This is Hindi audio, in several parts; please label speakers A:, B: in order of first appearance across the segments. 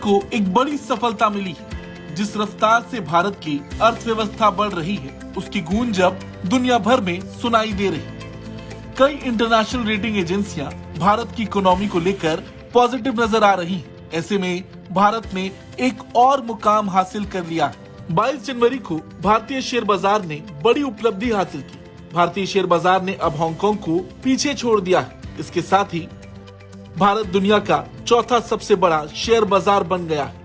A: को एक बड़ी सफलता मिली है। जिस रफ्तार से भारत की अर्थव्यवस्था बढ़ रही है, उसकी गूंज अब दुनिया भर में सुनाई दे रही है। कई इंटरनेशनल रेटिंग एजेंसियां भारत की इकोनॉमी को लेकर पॉजिटिव नजर आ रही हैं। ऐसे में भारत ने एक और मुकाम हासिल कर लिया है। 22 जनवरी को भारतीय शेयर बाजार ने बड़ी उपलब्धि हासिल की। भारतीय शेयर बाजार ने अब हांगकांग को पीछे छोड़ दिया है। इसके साथ ही भारत दुनिया का चौथा सबसे बड़ा शेयर बाजार बन गया है।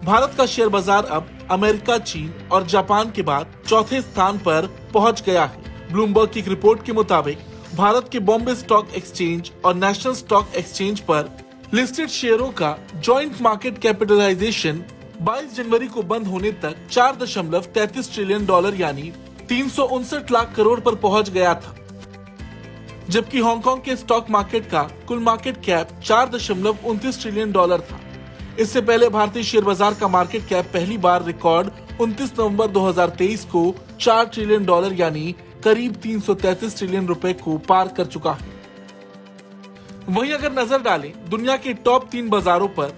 A: भारत का शेयर बाजार अब अमेरिका, चीन और जापान के बाद चौथे स्थान पर पहुंच गया है। ब्लूमबर्ग की एक रिपोर्ट के मुताबिक भारत के बॉम्बे स्टॉक एक्सचेंज और नेशनल स्टॉक एक्सचेंज पर लिस्टेड शेयरों का जॉइंट मार्केट कैपिटलाइजेशन 22 जनवरी को बंद होने तक $4.33 ट्रिलियन यानी 359 लाख करोड़ पर पहुंच गया था, जबकि हांगकांग के स्टॉक मार्केट का कुल मार्केट कैप $4.29 ट्रिलियन था। इससे पहले भारतीय शेयर बाजार का मार्केट कैप पहली बार रिकॉर्ड 29 नवंबर 2023 को $4 ट्रिलियन यानी करीब 333 ट्रिलियन रुपए को पार कर चुका है। वहीं अगर नजर डालें दुनिया के टॉप 3 बाजारों पर,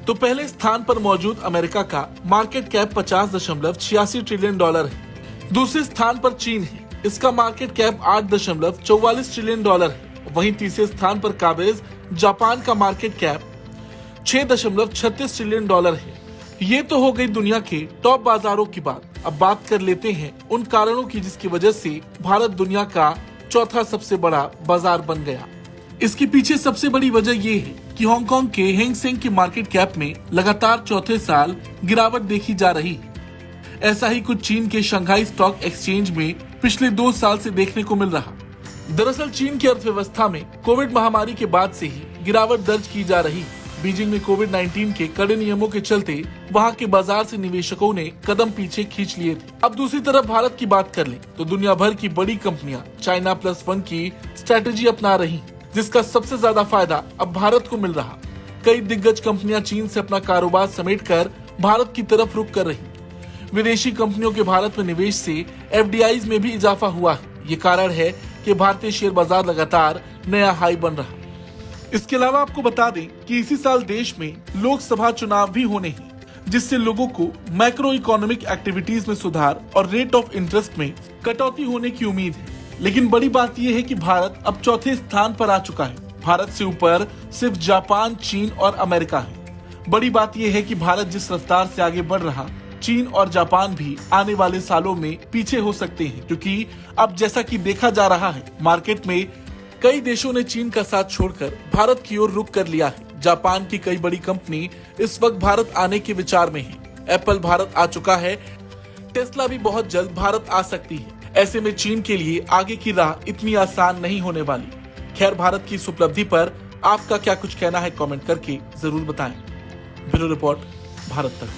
A: तो पहले स्थान पर मौजूद अमेरिका का मार्केट कैप $50.86 ट्रिलियन है। दूसरे स्थान पर चीन है, इसका मार्केट कैप $8.44 ट्रिलियन है। वहीं तीसरे स्थान पर काबिज जापान का मार्केट कैप $6.36 ट्रिलियन है। ये तो हो गई दुनिया के टॉप बाजारों की बात। अब बात कर लेते हैं उन कारणों की जिसकी वजह से भारत दुनिया का चौथा सबसे बड़ा बाजार बन गया। इसके पीछे सबसे बड़ी वजह ये है कि हांगकांग के हैंग सेंग के मार्केट कैप में लगातार चौथे साल गिरावट देखी जा रही है। ऐसा ही कुछ चीन के शंघाई स्टॉक एक्सचेंज में पिछले 2 साल से देखने को मिल रहा। दरअसल चीन की अर्थव्यवस्था में कोविड महामारी के बाद से ही गिरावट दर्ज की जा रही है। बीजिंग में कोविड-19 के कड़े नियमों के चलते वहां के बाजार से निवेशकों ने कदम पीछे खींच लिए थे। अब दूसरी तरफ भारत की बात कर लें तो दुनिया भर की बड़ी कंपनियां चाइना प्लस 1 की स्ट्रेटेजी अपना रही, जिसका सबसे ज्यादा फायदा अब भारत को मिल रहा। कई दिग्गज कंपनियां चीन से अपना कारोबार समेटकर भारत की तरफ रुख कर रही। विदेशी कंपनियों के भारत में निवेश से FDIs में भी इजाफा हुआ है। ये कारण है कि भारतीय शेयर बाजार लगातार नया हाई बन रहा। इसके अलावा आपको बता दें कि इसी साल देश में लोकसभा चुनाव भी होने हैं, जिससे लोगों को मैक्रो इकोनॉमिक एक्टिविटीज में सुधार और रेट ऑफ इंटरेस्ट में कटौती होने की उम्मीद है। लेकिन बड़ी बात यह है कि भारत अब चौथे स्थान पर आ चुका है। भारत से ऊपर सिर्फ जापान, चीन और अमेरिका है। बड़ी बात यह है कि भारत जिस रफ्तार से आगे बढ़ रहा, चीन और जापान भी आने वाले सालों में पीछे हो सकते हैं, क्योंकि अब जैसा कि देखा जा रहा है मार्केट में कई देशों ने चीन का साथ छोड़कर भारत की ओर रुख कर लिया है। जापान की कई बड़ी कंपनी इस वक्त भारत आने के विचार में है। एप्पल भारत आ चुका है, टेस्ला भी बहुत जल्द भारत आ सकती है। ऐसे में चीन के लिए आगे की राह इतनी आसान नहीं होने वाली। खैर, भारत की इस उपलब्धि पर आपका क्या कुछ कहना है, कमेंट करके जरूर बताएं। ब्यूरो रिपोर्ट, भारत तक।